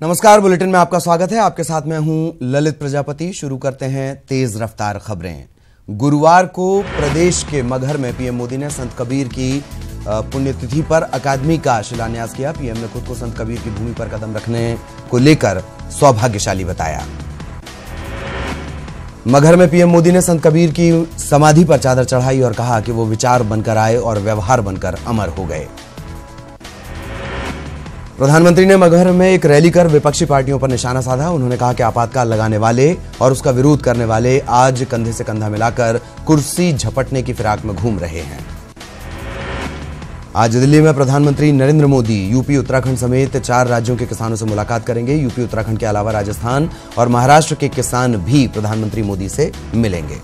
नमस्कार, बुलेटिन में आपका स्वागत है। आपके साथ मैं हूं ललित प्रजापति। शुरू करते हैं तेज रफ्तार खबरें। गुरुवार को प्रदेश के मगहर में पीएम मोदी ने संत कबीर की पुण्यतिथि पर अकादमी का शिलान्यास किया। पीएम ने खुद को संत कबीर की भूमि पर कदम रखने को लेकर सौभाग्यशाली बताया। मगहर में पीएम मोदी ने संत कबीर की समाधि पर चादर चढ़ाई और कहा कि वो विचार बनकर आए और व्यवहार बनकर अमर हो गए। प्रधानमंत्री ने मगहर में एक रैली कर विपक्षी पार्टियों पर निशाना साधा। उन्होंने कहा कि आपातकाल लगाने वाले और उसका विरोध करने वाले आज कंधे से कंधा मिलाकर कुर्सी झपटने की फिराक में घूम रहे हैं। आज दिल्ली में प्रधानमंत्री नरेंद्र मोदी यूपी उत्तराखंड समेत 4 राज्यों के किसानों से मुलाकात करेंगे। यूपी उत्तराखंड के अलावा राजस्थान और महाराष्ट्र के किसान भी प्रधानमंत्री मोदी से मिलेंगे।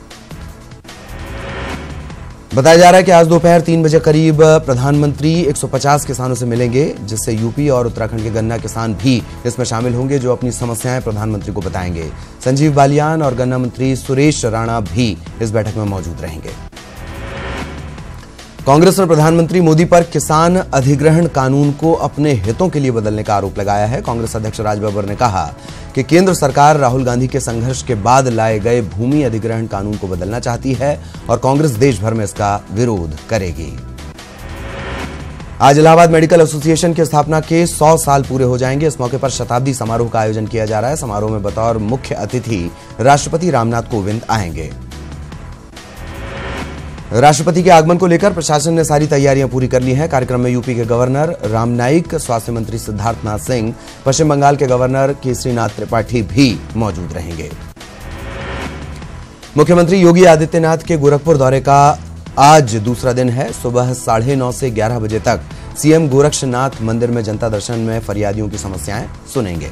बताया जा रहा है कि आज दोपहर 3 बजे करीब प्रधानमंत्री 150 किसानों से मिलेंगे, जिससे यूपी और उत्तराखंड के गन्ना किसान भी इसमें शामिल होंगे, जो अपनी समस्याएं प्रधानमंत्री को बताएंगे। संजीव बालियान और गन्ना मंत्री सुरेश राणा भी इस बैठक में मौजूद रहेंगे। कांग्रेस ने प्रधानमंत्री मोदी पर किसान अधिग्रहण कानून को अपने हितों के लिए बदलने का आरोप लगाया है। कांग्रेस अध्यक्ष राज बब्बर ने कहा कि केंद्र सरकार राहुल गांधी के संघर्ष के बाद लाए गए भूमि अधिग्रहण कानून को बदलना चाहती है और कांग्रेस देश भर में इसका विरोध करेगी। आज इलाहाबाद मेडिकल एसोसिएशन की स्थापना के 100 साल पूरे हो जाएंगे। इस मौके पर शताब्दी समारोह का आयोजन किया जा रहा है। समारोह में बतौर मुख्य अतिथि राष्ट्रपति रामनाथ कोविंद आएंगे। राष्ट्रपति के आगमन को लेकर प्रशासन ने सारी तैयारियां पूरी कर ली हैं। कार्यक्रम में यूपी के गवर्नर राम नाईक, स्वास्थ्य मंत्री सिद्धार्थनाथ सिंह, पश्चिम बंगाल के गवर्नर केसरीनाथ त्रिपाठी भी मौजूद रहेंगे। मुख्यमंत्री योगी आदित्यनाथ के गोरखपुर दौरे का आज दूसरा दिन है। सुबह 9:30 से 11 बजे तक सीएम गोरक्षनाथ मंदिर में जनता दर्शन में फरियादियों की समस्याएं सुनेंगे।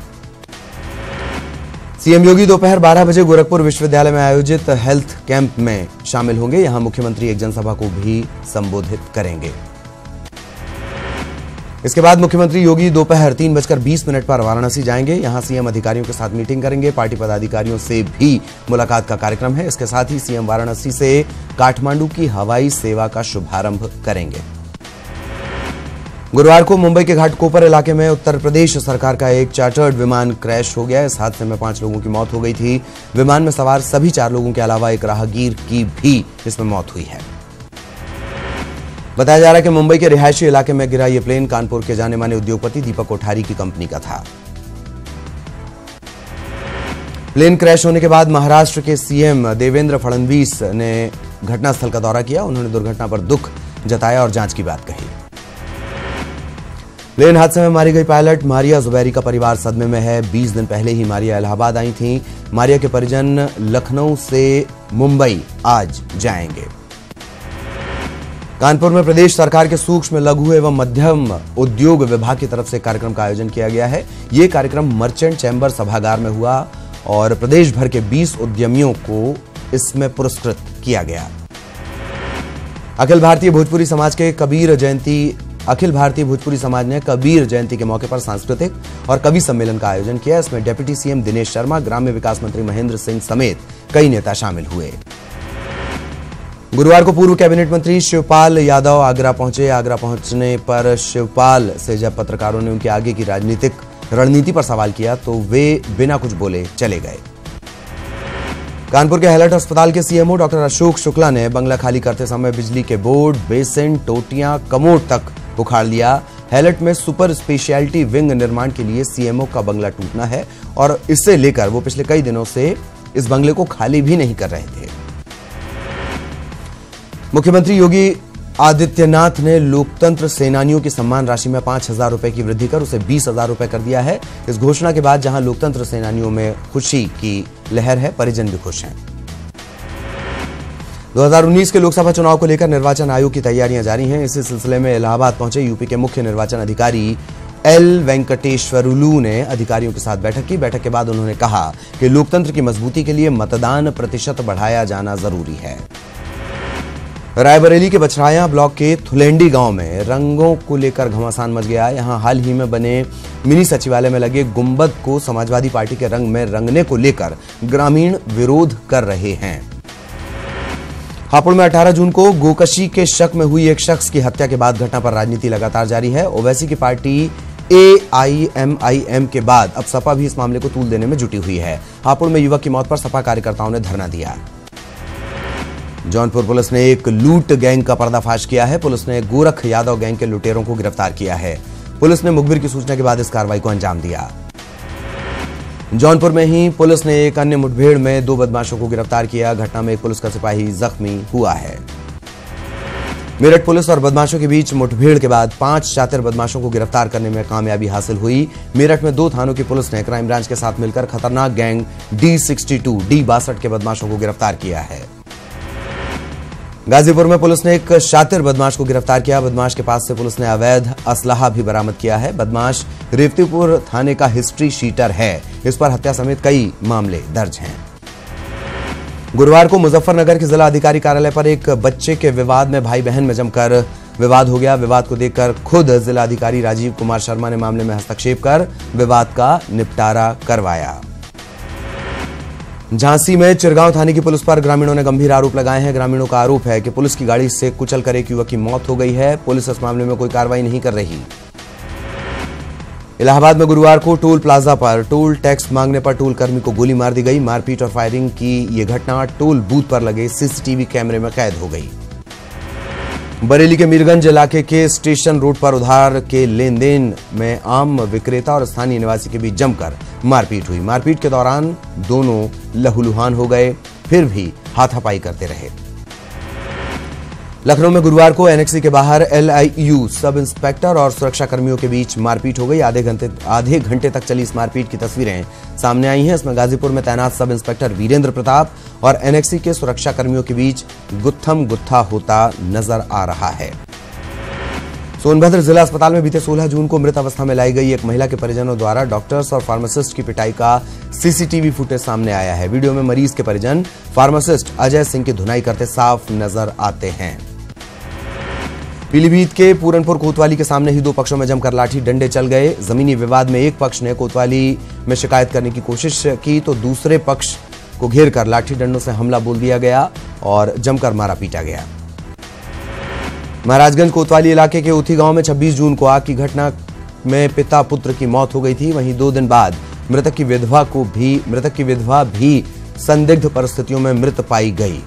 सीएम योगी दोपहर 12 बजे गोरखपुर विश्वविद्यालय में आयोजित हेल्थ कैंप में शामिल होंगे। यहां मुख्यमंत्री एक जनसभा को भी संबोधित करेंगे। इसके बाद मुख्यमंत्री योगी दोपहर 3:20 पर वाराणसी जाएंगे। यहां सीएम अधिकारियों के साथ मीटिंग करेंगे। पार्टी पदाधिकारियों से भी मुलाकात का कार्यक्रम है। इसके साथ ही सीएम वाराणसी से काठमांडू की हवाई सेवा का शुभारंभ करेंगे। गुरुवार को मुंबई के घाटकोपर इलाके में उत्तर प्रदेश सरकार का एक चार्टर्ड विमान क्रैश हो गया। इस हादसे में 5 लोगों की मौत हो गई थी। विमान में सवार सभी 4 लोगों के अलावा एक राहगीर की भी इसमें मौत हुई है। बताया जा रहा है कि मुंबई के रिहायशी इलाके में गिरा यह प्लेन कानपुर के जाने माने उद्योगपति दीपक कोठारी की कंपनी का था। प्लेन क्रैश होने के बाद महाराष्ट्र के सीएम देवेंद्र फडणवीस ने घटनास्थल का दौरा किया। उन्होंने दुर्घटना पर दुख जताया और जांच की बात कही। प्लेन हादसे में मारी गई पायलट मारिया जुबैरी का परिवार सदमे में है। 20 दिन पहले ही मारिया इलाहाबाद आई थीं। मारिया के परिजन लखनऊ से मुंबई आज जाएंगे। कानपुर में प्रदेश सरकार के सूक्ष्म, लघु एवं मध्यम उद्योग विभाग की तरफ से कार्यक्रम का आयोजन किया गया है। ये कार्यक्रम मर्चेंट चैम्बर सभागार में हुआ और प्रदेश भर के 20 उद्यमियों को इसमें पुरस्कृत किया गया। अखिल भारतीय भोजपुरी समाज ने कबीर जयंती के मौके पर सांस्कृतिक और कवि सम्मेलन का आयोजन किया। इसमें डिप्टी सीएम दिनेश शर्मा, ग्राम्य विकास मंत्री महेंद्र सिंह समेत कई नेता शामिल हुए। गुरुवार को पूर्व कैबिनेट मंत्री शिवपाल यादव आगरा पहुंचे। आगरा पहुंचने पर शिवपाल से जब पत्रकारों ने उनकी आगे की राजनीतिक रणनीति पर सवाल किया तो वे बिना कुछ बोले चले गए। कानपुर के हैलट अस्पताल के सीएमओ डॉक्टर अशोक शुक्ला ने बंगला खाली करते समय बिजली के बोर्ड, बेसिन, टोटियां, कमोड तक उखाड़ लिया। हैलट में सुपर स्पेशलिटी विंग निर्माण के लिए सीएमओ का बंगला टूटना है और इससे लेकर वो पिछले कई दिनों से इस बंगले को खाली भी नहीं कर रहे थे। मुख्यमंत्री योगी आदित्यनाथ ने लोकतंत्र सेनानियों की सम्मान राशि में 5,000 रुपए की वृद्धि कर उसे 20,000 रुपए कर दिया है। इस घोषणा के बाद जहां लोकतंत्र सेनानियों में खुशी की लहर है, परिजन भी खुश हैं। 2019 के लोकसभा चुनाव को लेकर निर्वाचन आयोग की तैयारियां जारी हैं। इसी सिलसिले में इलाहाबाद पहुंचे यूपी के मुख्य निर्वाचन अधिकारी एल वेंकटेश्वरुलू ने अधिकारियों के साथ बैठक की। बैठक के बाद उन्होंने कहा कि लोकतंत्र की मजबूती के लिए मतदान प्रतिशत बढ़ाया जाना जरूरी है। रायबरेली के बछराया ब्लॉक के थुलेंडी गांव में रंगों को लेकर घमासान मच गया। यहां हाल ही में बने मिनी सचिवालय में लगे गुंबद को समाजवादी पार्टी के रंग में रंगने को लेकर ग्रामीण विरोध कर रहे हैं। हापुड़ में 18 जून को गोकशी के शक में हुई एक शख्स की हत्या के बाद घटना पर राजनीति लगातार जारी है। ओवैसी की पार्टी AIMIM के बाद अब सपा भी इस मामले को तूल देने में जुटी हुई है। हापुड़ में युवक की मौत पर सपा कार्यकर्ताओं ने धरना दिया। जौनपुर पुलिस ने एक लूट गैंग का पर्दाफाश किया है। पुलिस ने गोरख यादव गैंग के लुटेरों को गिरफ्तार किया है। पुलिस ने मुखबिर की सूचना के बाद इस कार्रवाई को अंजाम दिया। जौनपुर में ही पुलिस ने एक अन्य मुठभेड़ में 2 बदमाशों को गिरफ्तार किया। घटना में एक पुलिस का सिपाही जख्मी हुआ है। मेरठ पुलिस और बदमाशों के बीच मुठभेड़ के बाद 5 शातिर बदमाशों को गिरफ्तार करने में कामयाबी हासिल हुई। मेरठ में 2 थानों की पुलिस ने क्राइम ब्रांच के साथ मिलकर खतरनाक गैंग D62, D62 के बदमाशों को गिरफ्तार किया है। गाजीपुर में पुलिस ने एक शातिर बदमाश को गिरफ्तार किया। बदमाश के पास से पुलिस ने अवैध असलहा भी बरामद किया है। बदमाश रेवतीपुर थाने का हिस्ट्री शीटर है। इस पर हत्या समेत कई मामले दर्ज हैं। गुरुवार को मुजफ्फरनगर के जिला अधिकारी कार्यालय पर एक बच्चे के विवाद में भाई बहन में जमकर विवाद हो गया। विवाद को देखकर खुद जिला अधिकारी राजीव कुमार शर्मा ने मामले में हस्तक्षेप कर विवाद का निपटारा करवाया। झांसी में चिरगांव थाने की पुलिस पर ग्रामीणों ने गंभीर आरोप लगाए हैं। ग्रामीणों का आरोप है कि पुलिस की गाड़ी से कुचलकर एक युवक की मौत हो गई है। पुलिस इस मामले में कोई कार्रवाई नहीं कर रही। इलाहाबाद में गुरुवार को टोल प्लाजा पर टोल टैक्स मांगने पर टोल कर्मी को गोली मार दी गई। मारपीट और फायरिंग की यह घटना टोल बूथ पर लगे सीसीटीवी कैमरे में कैद हो गई। बरेली के मीरगंज इलाके के स्टेशन रोड पर उधार के लेन देन में आम विक्रेता और स्थानीय निवासी के बीच जमकर मारपीट हुई। मारपीट के दौरान दोनों लहूलुहान हो गए, फिर भी हाथापाई करते रहे। लखनऊ में गुरुवार को एनेक्सी के बाहर LIU सब इंस्पेक्टर और सुरक्षा कर्मियों के बीच मारपीट हो गई। आधे घंटे तक चली इस मारपीट की तस्वीरें सामने आई हैं। इसमें गाजीपुर में तैनात सब इंस्पेक्टर वीरेंद्र प्रताप और एनेक्सी के सुरक्षा कर्मियों के बीच गुत्थम गुत्था होता नजर आ रहा है। सोनभद्र जिला अस्पताल में बीते 16 जून को मृत अवस्था में लाई गई एक महिला के परिजनों द्वारा डॉक्टर्स और फार्मासिस्ट की पिटाई का सीसीटीवी फुटेज सामने आया है। वीडियो में मरीज के परिजन फार्मासिस्ट अजय सिंह की धुनाई करते साफ नजर आते हैं। पीलीभीत के पूरनपुर कोतवाली के सामने ही 2 पक्षों में जमकर लाठी डंडे चल गए। जमीनी विवाद में एक पक्ष ने कोतवाली में शिकायत करने की कोशिश की तो दूसरे पक्ष को घेरकर लाठी डंडों से हमला बोल दिया गया और जमकर मारा पीटा गया। महाराजगंज कोतवाली इलाके के उथी गांव में 26 जून को आग की घटना में पिता पुत्र की मौत हो गई थी। वहीं 2 दिन बाद मृतक की विधवा भी संदिग्ध परिस्थितियों में मृत पाई गई।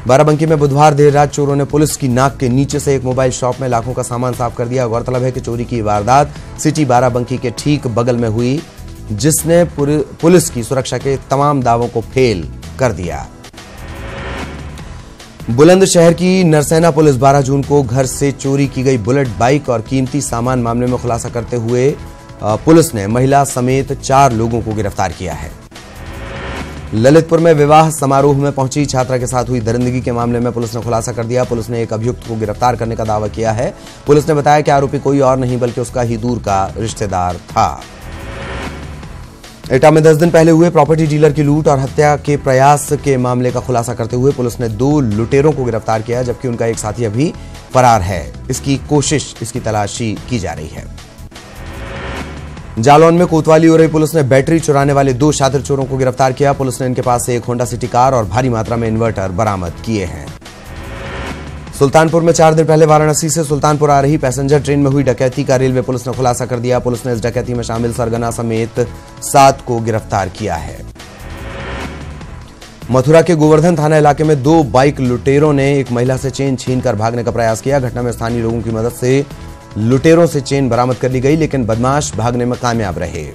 बाराबंकी में बुधवार देर रात चोरों ने पुलिस की नाक के नीचे से एक मोबाइल शॉप में लाखों का सामान साफ कर दिया। गौरतलब है कि चोरी की वारदात सिटी बाराबंकी के ठीक बगल में हुई, जिसने पुलिस की सुरक्षा के तमाम दावों को फेल कर दिया। बुलंदशहर की नरसेना पुलिस 12 जून को घर से चोरी की गई बुलेट बाइक और कीमती सामान मामले में खुलासा करते हुए पुलिस ने महिला समेत 4 लोगों को गिरफ्तार किया है। ललितपुर में विवाह समारोह में पहुंची छात्रा के साथ हुई दरिंदगी के मामले में पुलिस ने खुलासा कर दिया। पुलिस ने एक अभियुक्त को गिरफ्तार करने का दावा किया है। पुलिस ने बताया कि आरोपी कोई और नहीं बल्कि उसका ही दूर का रिश्तेदार था। एटा में 10 दिन पहले हुए प्रॉपर्टी डीलर की लूट और हत्या के प्रयास के मामले का खुलासा करते हुए पुलिस ने 2 लुटेरों को गिरफ्तार किया, जबकि उनका एक साथी अभी फरार है। इसकी तलाशी की जा रही है। जालौन में कोतवाली हो रही पुलिस ने बैटरी चुराने वाले 2 शातिर चोरों को गिरफ्तार किया। पुलिस ने इनके पास से एक होंडा सिटी कार और भारी मात्रा में इन्वर्टर बरामद किए हैं। सुल्तानपुर में 4 दिन पहले वाराणसी से सुल्तानपुर आ रही पैसेंजर ट्रेन में हुई डकैती का रेलवे पुलिस ने खुलासा कर दिया। पुलिस ने इस डकैती में शामिल सरगना समेत 7 को गिरफ्तार किया है। मथुरा के गोवर्धन थाना इलाके में 2 बाइक लुटेरों ने एक महिला से चेन छीनकर भागने का प्रयास किया। घटना में स्थानीय लोगों की मदद से लुटेरों से चेन बरामद कर ली गई, लेकिन बदमाश भागने में कामयाब रहे।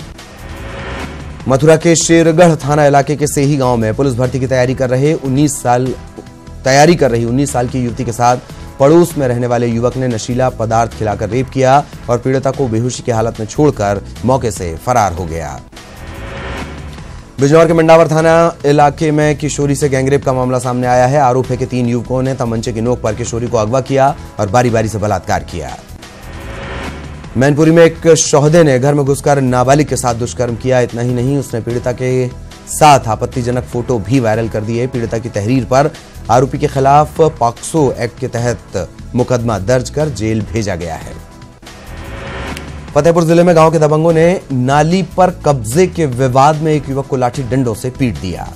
मथुरा के शेरगढ़ थाना इलाके के सेही गांव में पुलिस भर्ती की तैयारी कर रही 19 साल की युवती के साथ पड़ोस में रहने वाले युवक ने नशीला पदार्थ खिलाकर रेप किया और पीड़िता को बेहोशी की हालत में छोड़कर मौके से फरार हो गया। बिजनौर के मंडावर थाना इलाके में किशोरी से गैंगरेप का मामला सामने आया है। आरोप है कि 3 युवकों ने तमंचे की नोक पर किशोरी को अगवा किया और बारी बारी से बलात्कार किया। मैनपुरी में एक शोहदे ने घर में घुसकर नाबालिग के साथ दुष्कर्म किया। इतना ही नहीं, उसने पीड़िता के साथ आपत्तिजनक फोटो भी वायरल कर दिए। पीड़िता की तहरीर पर आरोपी के खिलाफ पॉक्सो एक्ट के तहत मुकदमा दर्ज कर जेल भेजा गया है। फतेहपुर जिले में गांव के दबंगों ने नाली पर कब्जे के विवाद में एक युवक को लाठी डंडों से पीट दिया।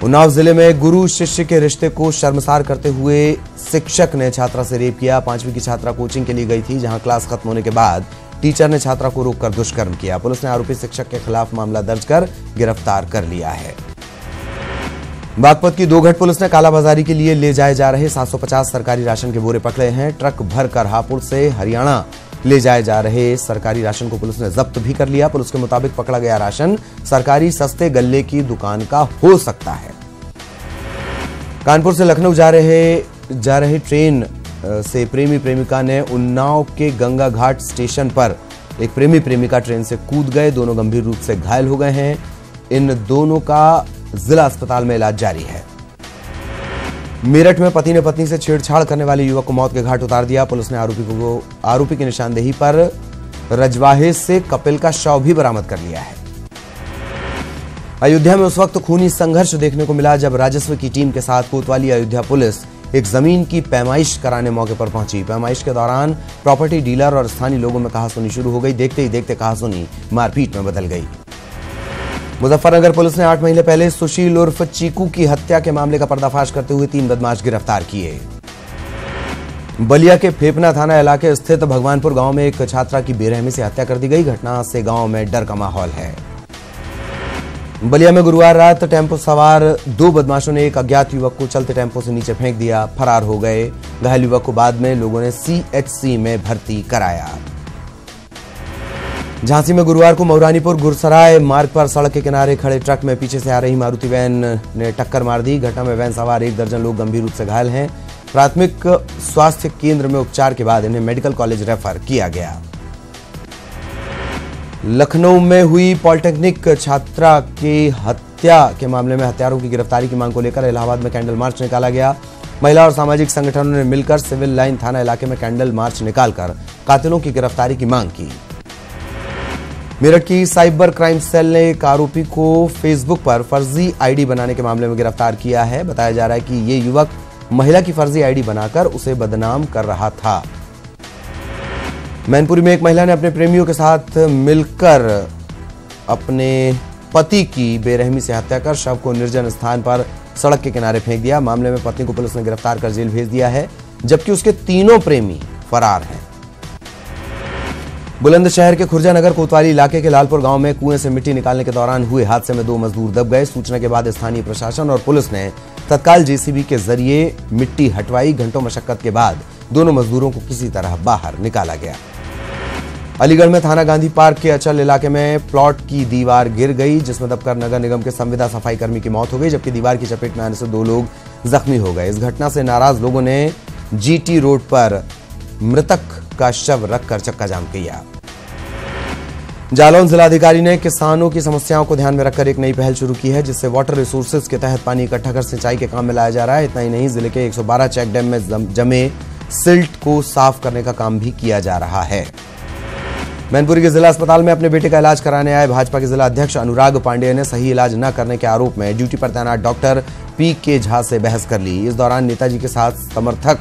उन्नाव जिले में गुरु शिष्य के रिश्ते को शर्मसार करते हुए शिक्षक ने छात्रा से रेप किया। 5वीं की छात्रा कोचिंग के लिए गई थी, जहां क्लास खत्म होने के बाद टीचर ने छात्रा को रोककर दुष्कर्म किया। पुलिस ने आरोपी शिक्षक के खिलाफ मामला दर्ज कर गिरफ्तार कर लिया है। बागपत की दोघट पुलिस ने कालाबाजारी के लिए ले जाए जा रहे 750 सरकारी राशन के बोरे पकड़े हैं। ट्रक भरकर हापुड़ से हरियाणा ले जाए जा रहे सरकारी राशन को पुलिस ने जब्त भी कर लिया। पुलिस के मुताबिक पकड़ा गया राशन सरकारी सस्ते गल्ले की दुकान का हो सकता है। कानपुर से लखनऊ जा रहे ट्रेन से प्रेमी प्रेमिका ने उन्नाव के गंगा घाट स्टेशन पर एक प्रेमी प्रेमिका ट्रेन से कूद गए। दोनों गंभीर रूप से घायल हो गए हैं। इन दोनों का जिला अस्पताल में इलाज जारी है। मेरठ में पति ने पत्नी से छेड़छाड़ करने वाले युवक को मौत के घाट उतार दिया। पुलिस ने आरोपी की निशानदेही पर रजवाहे से कपिल का शव भी बरामद कर लिया है। अयोध्या में उस वक्त खूनी संघर्ष देखने को मिला जब राजस्व की टीम के साथ कोतवाली अयोध्या पुलिस एक जमीन की पैमाइश कराने मौके पर पहुंची। पैमाइश के दौरान प्रॉपर्टी डीलर और स्थानीय लोगों में कहासुनी शुरू हो गई। देखते ही देखते कहासुनी मारपीट में बदल गई। मुजफ्फरनगर पुलिस ने 8 महीने पहले सुशील उर्फ चीकू की हत्या के मामले का पर्दाफाश करते हुए 3 बदमाश गिरफ्तार किए। बलिया के फेफना थाना इलाके स्थित भगवानपुर गांव में एक छात्रा की बेरहमी से हत्या कर दी गई। घटना से गांव में डर का माहौल है। बलिया में गुरुवार रात टेंपो सवार 2 बदमाशों ने एक अज्ञात युवक को चलते टेंपो से नीचे फेंक दिया, फरार हो गए। घायल युवक को बाद में लोगों ने CHC में भर्ती कराया। झांसी में गुरुवार को मऊरानीपुर गुरसराय मार्ग पर सड़क के किनारे खड़े ट्रक में पीछे से आ रही मारुति वैन ने टक्कर मार दी। घटना में वैन सवार 1 दर्जन लोग गंभीर रूप से घायल हैं। प्राथमिक स्वास्थ्य केंद्र में उपचार के बाद इन्हें मेडिकल कॉलेज रेफर किया गया। लखनऊ में हुई पॉलिटेक्निक छात्रा की हत्या के मामले में हत्यारों की गिरफ्तारी की मांग को लेकर इलाहाबाद में कैंडल मार्च निकाला गया। महिला और सामाजिक संगठनों ने मिलकर सिविल लाइन थाना इलाके में कैंडल मार्च निकालकर कातिलों की गिरफ्तारी की मांग की। मेरठ की साइबर क्राइम सेल ने एक आरोपी को फेसबुक पर फर्जी आईडी बनाने के मामले में गिरफ्तार किया है। बताया जा रहा है कि ये युवक महिला की फर्जी आईडी बनाकर उसे बदनाम कर रहा था। मैनपुरी में एक महिला ने अपने प्रेमियों के साथ मिलकर अपने पति की बेरहमी से हत्या कर शव को निर्जन स्थान पर सड़क के किनारे फेंक दिया। मामले में पत्नी को पुलिस ने गिरफ्तार कर जेल भेज दिया है, जबकि उसके 3 प्रेमी फरार हैं। बुलंदशहर के खुर्जानगर कोतवाली इलाके के लालपुर गांव में कुएं से मिट्टी निकालने के दौरान हुए हादसे में 2 मजदूर दब गए। सूचना के बाद स्थानीय प्रशासन और पुलिस ने तत्काल JCB के जरिए मिट्टी हटवाई। घंटों मशक्कत के बाद दोनों मजदूरों को किसी तरह बाहर निकाला गया। अलीगढ़ में थाना गांधी पार्क के अचल इलाके में प्लॉट की दीवार गिर गई, जिसमें दबकर नगर निगम के संविदा सफाई कर्मी की मौत हो गई, जबकि दीवार की चपेट में आने से 2 लोग जख्मी हो गए। इस घटना से नाराज लोगों ने GT रोड पर मृतक का शव रखकर चक्का जाम किया। जालौन जिलाधिकारी ने किसानों की समस्याओं को ध्यान में रखकर एक नई पहल शुरू की है, जिससे वाटर रिसोर्सेज के तहत पानी इकट्ठा कर सिंचाई के काम में लाया जा रहा है। इतना ही नहीं, जिले के 112 चेक डैम में जमे सिल्ट को साफ करने का काम भी किया जा रहा है। मैनपुरी के जिला अस्पताल में अपने बेटे का इलाज कराने आए भाजपा के जिला अध्यक्ष अनुराग पांडेय ने सही इलाज न करने के आरोप में ड्यूटी पर तैनात डॉक्टर PK झा से बहस कर ली। इस दौरान नेताजी के साथ समर्थक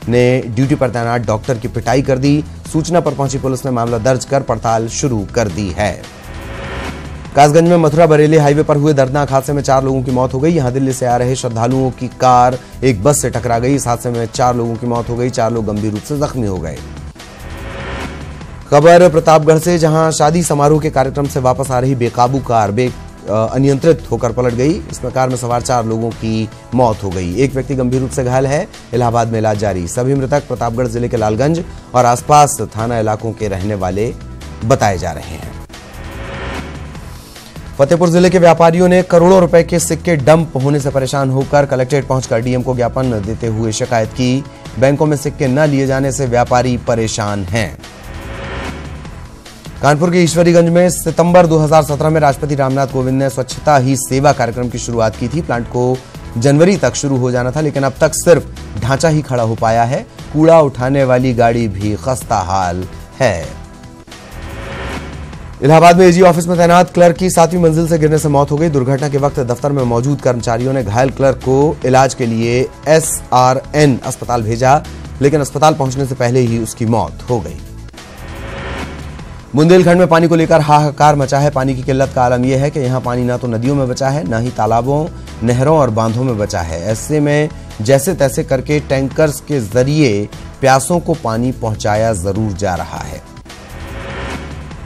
ने ड्यूटी पर तैनात डॉक्टर की पिटाई कर दी। सूचना पर पहुंची पुलिस ने मामला दर्ज कर पड़ताल शुरू कर दी है। कासगंज में मथुरा बरेली हाईवे पर हुए दर्दनाक हादसे में 4 लोगों की मौत हो गई। यहां दिल्ली से आ रहे श्रद्धालुओं की कार एक बस से टकरा गई। इस हादसे में 4 लोगों की मौत हो गई, 4 लोग गंभीर रूप से जख्मी हो गए। खबर प्रतापगढ़ से, जहां शादी समारोह के कार्यक्रम से वापस आ रही बेकाबू कार अनियंत्रित होकर पलट गई। इसमें कार में सवार 4 लोगों की मौत हो गई। एक व्यक्ति गंभीर रूप से घायल है। इलाहाबाद में इलाज जारी। सभी मृतक प्रतापगढ़ जिले के लालगंज और आसपास थाना इलाकों के रहने वाले बताए जा रहे हैं। फतेहपुर जिले के व्यापारियों ने करोड़ों रुपए के सिक्के डंप होने से परेशान होकर कलेक्ट्रेट पहुंचकर DM को ज्ञापन देते हुए शिकायत की। बैंकों में सिक्के न लिए जाने से व्यापारी परेशान हैं। कानपुर के ईश्वरीगंज में सितंबर 2017 में राष्ट्रपति रामनाथ कोविंद ने स्वच्छता ही सेवा कार्यक्रम की शुरुआत की थी। प्लांट को जनवरी तक शुरू हो जाना था, लेकिन अब तक सिर्फ ढांचा ही खड़ा हो पाया है। कूड़ा उठाने वाली गाड़ी भी खस्ता हाल है। इलाहाबाद में AG ऑफिस में तैनात क्लर्क की 7वीं मंजिल से गिरने से मौत हो गई। दुर्घटना के वक्त दफ्तर में मौजूद कर्मचारियों ने घायल क्लर्क को इलाज के लिए SRN अस्पताल भेजा, लेकिन अस्पताल पहुंचने से पहले ही उसकी मौत हो गई। बुंदेलखंड में पानी को लेकर हाहाकार मचा है। पानी की किल्लत का आलम यह है कि यहां पानी ना तो नदियों में बचा है, ना ही तालाबों नहरों और बांधों में बचा है। ऐसे में जैसे तैसे करके टैंकर्स के जरिए प्यासों को पानी पहुंचाया जरूर जा रहा है।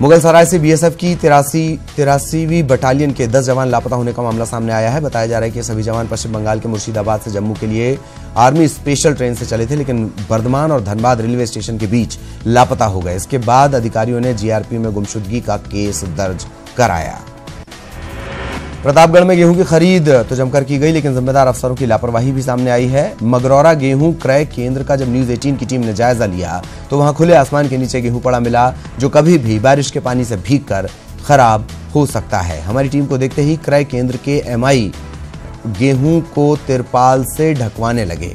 मुगलसराय से बीएसएफ की 83वीं बटालियन के 10 जवान लापता होने का मामला सामने आया है। बताया जा रहा है कि सभी जवान पश्चिम बंगाल के मुर्शिदाबाद से जम्मू के लिए आर्मी स्पेशल ट्रेन से चले थे, लेकिन बर्धमान और धनबाद रेलवे स्टेशन के बीच लापता हो गए। इसके बाद अधिकारियों ने जीआरपी में गुमशुदगी का केस दर्ज कराया। प्रतापगढ़ में गेहूं की खरीद तो जमकर की गई, लेकिन जिम्मेदार अफसरों की लापरवाही भी सामने आई है। मगरौरा गेहूं क्रय केंद्र का जब न्यूज 18 की टीम ने जायजा लिया तो वहां खुले आसमान के नीचे गेहूं पड़ा मिला, जो कभी भी बारिश के पानी से भीगकर खराब हो सकता है। हमारी टीम को देखते ही क्रय केंद्र के एमआई गेहूं को तिरपाल से ढकवाने लगे।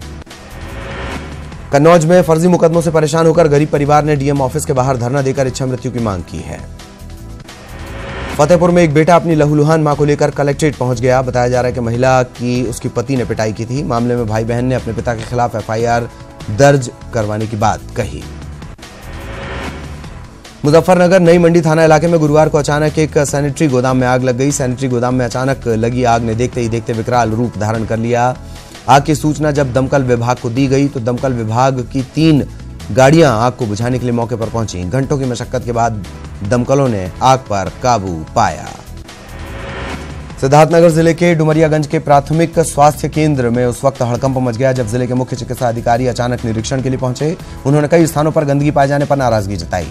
कन्नौज में फर्जी मुकदमों से परेशान होकर गरीब परिवार ने डीएम ऑफिस के बाहर धरना देकर इच्छा मृत्यु की मांग की है। फतेहपुर में एक बेटा अपनी लहूलुहान मां को लेकर कलेक्ट्रेट पहुंच गया। बताया जा रहा है कि महिला की उसकी पति ने पिटाई की थी। मामले में भाई बहन ने अपने पिता के खिलाफ एफआईआर दर्ज करवाने की बात कही। मुजफ्फरनगर नई मंडी थाना इलाके में गुरुवार को अचानक एक सैनिटरी गोदाम में आग लग गई। सैनिटरी गोदाम में अचानक लगी आग ने देखते ही देखते विकराल रूप धारण कर लिया। आग की सूचना जब दमकल विभाग को दी गई तो दमकल विभाग की 3 गाड़ियां आग को बुझाने के लिए मौके पर पहुंची। घंटों की मशक्कत के बाद दमकलों ने आग पर काबू पाया। सिद्धार्थनगर जिले के डुमरियागंज के प्राथमिक स्वास्थ्य केंद्र में उस वक्त हड़कंप मच गया जब जिले के मुख्य चिकित्सा अधिकारी अचानक निरीक्षण के लिए पहुंचे। उन्होंने कई स्थानों पर गंदगी पाए जाने पर नाराजगी जताई।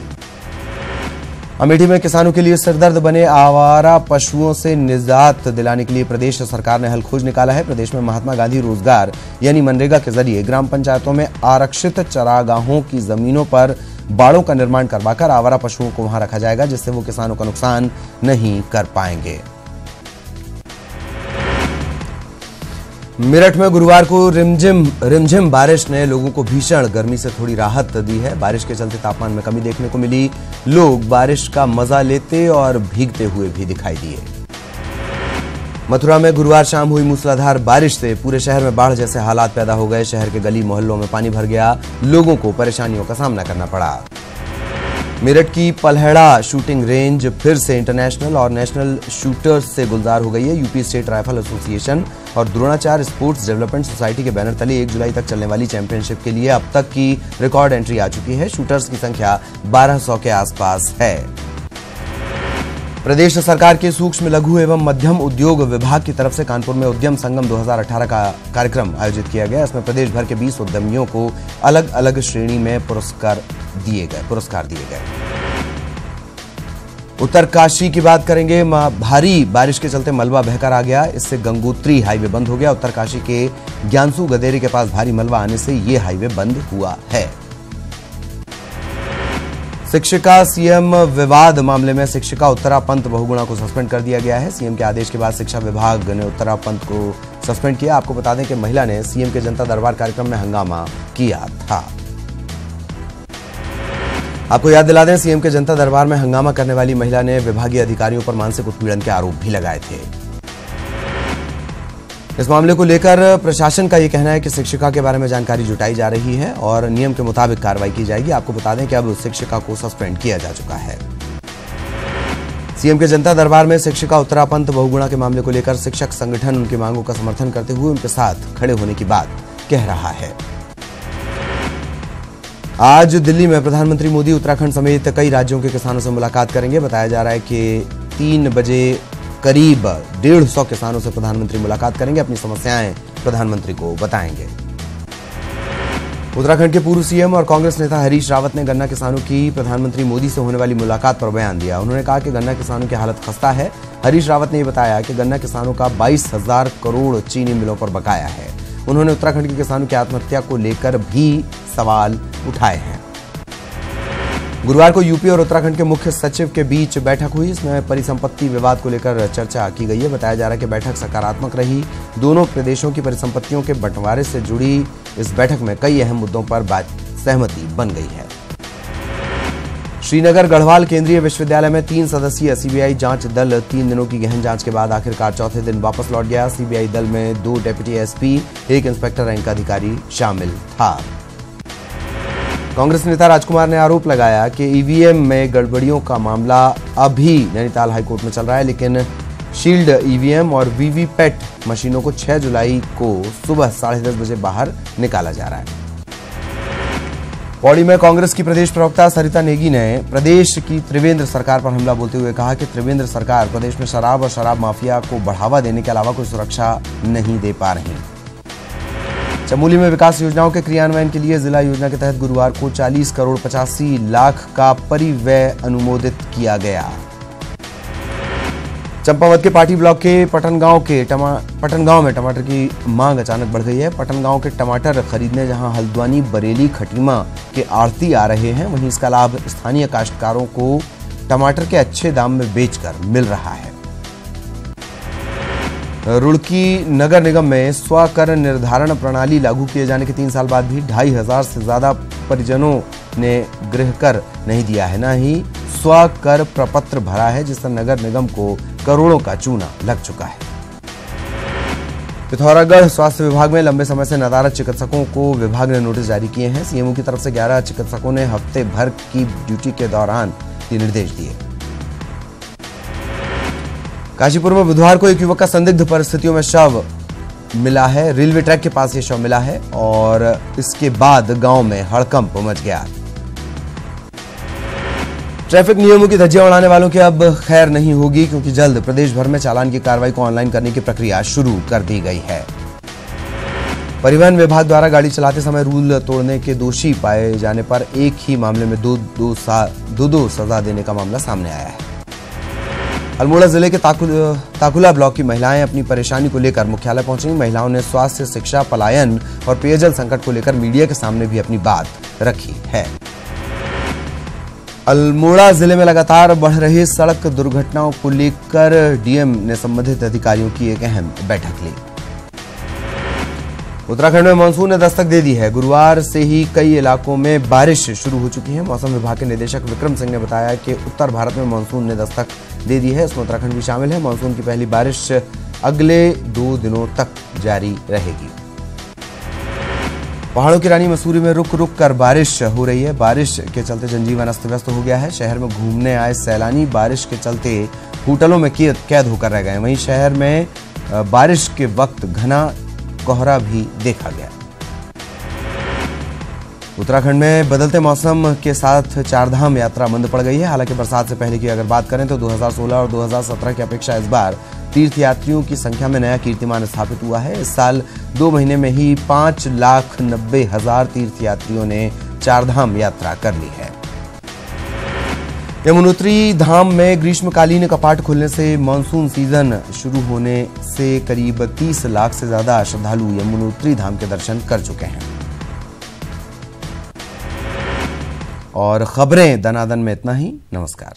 अमेठी में किसानों के लिए सिरदर्द बने आवारा पशुओं से निजात दिलाने के लिए प्रदेश सरकार ने हल खोज निकाला है। प्रदेश में महात्मा गांधी रोजगार यानी मनरेगा के जरिए ग्राम पंचायतों में आरक्षित चरागाहों की जमीनों पर बाड़ों का निर्माण करवाकर आवारा पशुओं को वहां रखा जाएगा, जिससे वो किसानों का नुकसान नहीं कर पाएंगे। मेरठ में गुरुवार को रिमझिम बारिश ने लोगों को भीषण गर्मी से थोड़ी राहत दी है। बारिश के चलते तापमान में कमी देखने को मिली। लोग बारिश का मजा लेते और भीगते हुए भी दिखाई दिए। मथुरा में गुरुवार शाम हुई मूसलाधार बारिश से पूरे शहर में बाढ़ जैसे हालात पैदा हो गए। शहर के गली मोहल्लों में पानी भर गया। लोगों को परेशानियों का सामना करना पड़ा। मेरठ की पलहेड़ा शूटिंग रेंज फिर से इंटरनेशनल और नेशनल शूटर्स से गुलजार हो गई है। यूपी स्टेट राइफल एसोसिएशन और द्रोणाचार्य स्पोर्ट्स डेवलपमेंट सोसाइटी के बैनर तले 1 जुलाई तक चलने वाली चैंपियनशिप के लिए अब तक की रिकॉर्ड एंट्री आ चुकी है। शूटर्स की संख्या 1200 के आसपास है। प्रदेश सरकार के सूक्ष्म लघु एवं मध्यम उद्योग विभाग की तरफ से कानपुर में उद्यम संगम 2018 का कार्यक्रम आयोजित किया गया। इसमें प्रदेश भर के 20 उद्यमियों को अलग अलग श्रेणी में पुरस्कार दिए गए। उत्तरकाशी की बात करेंगे। भारी बारिश के चलते मलबा बहकर आ गया। इससे गंगोत्री हाईवे बंद हो गया। उत्तरकाशी के ज्ञानसू गदेरी के पास भारी मलबा आने से यह हाईवे बंद हुआ है। शिक्षिका सीएम विवाद मामले में शिक्षिका उत्तरा पंत बहुगुणा को सस्पेंड कर दिया गया है। सीएम के आदेश के बाद शिक्षा विभाग ने उत्तरा पंत को सस्पेंड किया। आपको बता दें कि महिला ने सीएम के जनता दरबार कार्यक्रम में हंगामा किया था। आपको याद दिला दें, सीएम के जनता दरबार में हंगामा करने वाली महिला ने विभागीय अधिकारियों पर मानसिक उत्पीड़न के आरोप भी लगाए थे। इस मामले को लेकर प्रशासन का यह कहना है कि शिक्षिका के बारे में जानकारी जुटाई जा रही है और नियम के मुताबिक कार्रवाई की जाएगी। आपको बता दें कि अब शिक्षिका को सस्पेंड किया जा चुका है। सीएम के जनता दरबार में शिक्षिका उत्तरा पंत बहुगुणा के मामले को लेकर शिक्षक संगठन उनकी मांगों का समर्थन करते हुए उनके साथ खड़े होने की बात कह रहा है। आज दिल्ली में प्रधानमंत्री मोदी उत्तराखंड समेत कई राज्यों के किसानों से मुलाकात करेंगे। बताया जा रहा है कि 3 बजे करीब 150 किसानों से प्रधानमंत्री मुलाकात करेंगे, अपनी समस्याएं प्रधानमंत्री को बताएंगे। उत्तराखंड के पूर्व सीएम और कांग्रेस नेता हरीश रावत ने गन्ना किसानों की प्रधानमंत्री मोदी से होने वाली मुलाकात पर बयान दिया। उन्होंने कहा कि गन्ना किसानों की हालत खस्ता है। हरीश रावत ने बताया कि गन्ना किसानों का 22,000 करोड़ चीनी मिलों पर बकाया है। उन्होंने उत्तराखंड के किसानों की आत्महत्या को लेकर भी सवाल उठाए हैं। गुरुवार को यूपी और उत्तराखंड के मुख्य सचिव के बीच बैठक हुई। इसमें परिसंपत्ति विवाद को लेकर चर्चा की गई है। बताया जा रहा है कि बैठक सकारात्मक रही। दोनों प्रदेशों की परिसंपत्तियों के बंटवारे से जुड़ी इस बैठक में कई अहम मुद्दों पर सहमति बन गई है। श्रीनगर गढ़वाल केंद्रीय विश्वविद्यालय में 3 सदस्यीय सीबीआई जांच दल 3 दिनों की गहन जांच के बाद आखिरकार चौथे दिन वापस लौट गया। सीबीआई दल में 2 डेप्यूटी एसपी, 1 इंस्पेक्टर रैंक अधिकारी शामिल था। कांग्रेस नेता राजकुमार ने आरोप लगाया कि ईवीएम में गड़बड़ियों का मामला अभी नैनीताल हाईकोर्ट में चल रहा है, लेकिन शील्ड ईवीएम और वीवीपैट मशीनों को 6 जुलाई को सुबह 10:30 बजे बाहर निकाला जा रहा है। पौड़ी में कांग्रेस की प्रदेश प्रवक्ता सरिता नेगी ने प्रदेश की त्रिवेंद्र सरकार पर हमला बोलते हुए कहा कि त्रिवेंद्र सरकार प्रदेश में शराब और शराब माफिया को बढ़ावा देने के अलावा कोई सुरक्षा नहीं दे पा रही। चमोली में विकास योजनाओं के क्रियान्वयन के लिए जिला योजना के तहत गुरुवार को 40 करोड़ 85 लाख का परिव्यय अनुमोदित किया गया। चंपावत के पाटी ब्लॉक के पटनगांव में टमाटर की मांग अचानक बढ़ गई है। पटनगांव के टमाटर खरीदने जहां हल्द्वानी, बरेली, खटीमा के आढ़ती आ रहे हैं, वहीं इसका लाभ स्थानीय काश्तकारों को टमाटर के अच्छे दाम में बेचकर मिल रहा है। रुड़की नगर निगम में स्वकर निर्धारण प्रणाली लागू किए जाने के 3 साल बाद भी 2500 से ज्यादा परिजनों ने गृह कर नहीं दिया है, न ही स्वकर प्रपत्र भरा है, जिससे नगर निगम को करोड़ों का चूना लग चुका है। पिथौरागढ़ स्वास्थ्य विभाग में लंबे समय से नदारद चिकित्सकों को विभाग ने नोटिस जारी किए हैं। सीएमओ की तरफ से 11 चिकित्सकों ने हफ्ते भर की ड्यूटी के दौरान ये निर्देश दिए। काशीपुर में बुधवार को एक युवक का संदिग्ध परिस्थितियों में शव मिला है। रेलवे ट्रैक के पास ये शव मिला है और इसके बाद गांव में हड़कंप मच गया। ट्रैफिक नियमों की धज्जियां उड़ाने वालों की अब खैर नहीं होगी, क्योंकि जल्द प्रदेश भर में चालान की कार्रवाई को ऑनलाइन करने की प्रक्रिया शुरू कर दी गई है। परिवहन विभाग द्वारा गाड़ी चलाते समय रूल तोड़ने के दोषी पाए जाने पर एक ही मामले में दो सजा देने का मामला सामने आया है। अल्मोड़ा जिले के ताकुला ब्लॉक की महिलाएं अपनी परेशानी को लेकर मुख्यालय पहुंची। महिलाओं ने स्वास्थ्य, शिक्षा, पलायन और पेयजल संकट को लेकर मीडिया के सामने भी अपनी बात रखी है। अल्मोड़ा जिले में लगातार बढ़ रही सड़क दुर्घटनाओं को लेकर डीएम ने संबंधित अधिकारियों की एक अहम बैठक ली। उत्तराखंड में मानसून ने दस्तक दे दी है। गुरुवार से ही कई इलाकों में बारिश शुरू हो चुकी है। मौसम विभाग के निदेशक विक्रम सिंह ने बताया कि उत्तर भारत में मानसून ने दस्तक दे दी है, इसमें उत्तराखंड भी शामिल है। मानसून की पहली बारिश अगले 2 दिनों तक जारी रहेगी। पहाड़ों की रानी मसूरी में रुक रुक कर बारिश हो रही है। बारिश के चलते जनजीवन अस्त व्यस्त हो गया है। शहर में घूमने आए सैलानी बारिश के चलते होटलों में कैद होकर रह गए। वहीं शहर में बारिश के वक्त घना कोहरा भी देखा गया। उत्तराखंड में बदलते मौसम के साथ चारधाम यात्रा मंद पड़ गई है। हालांकि बरसात से पहले की अगर बात करें तो 2016 और 2017 की अपेक्षा इस बार तीर्थयात्रियों की संख्या में नया कीर्तिमान स्थापित हुआ है। इस साल 2 महीने में ही 5,90,000 तीर्थयात्रियों ने चारधाम यात्रा कर ली है। यमुनोत्री धाम में ग्रीष्मकालीन कपाट खुलने से मानसून सीजन शुरू होने से करीब 30 लाख से ज्यादा श्रद्धालु यमुनोत्री धाम के दर्शन कर चुके हैं। और खबरें दनादन में इतना ही। नमस्कार।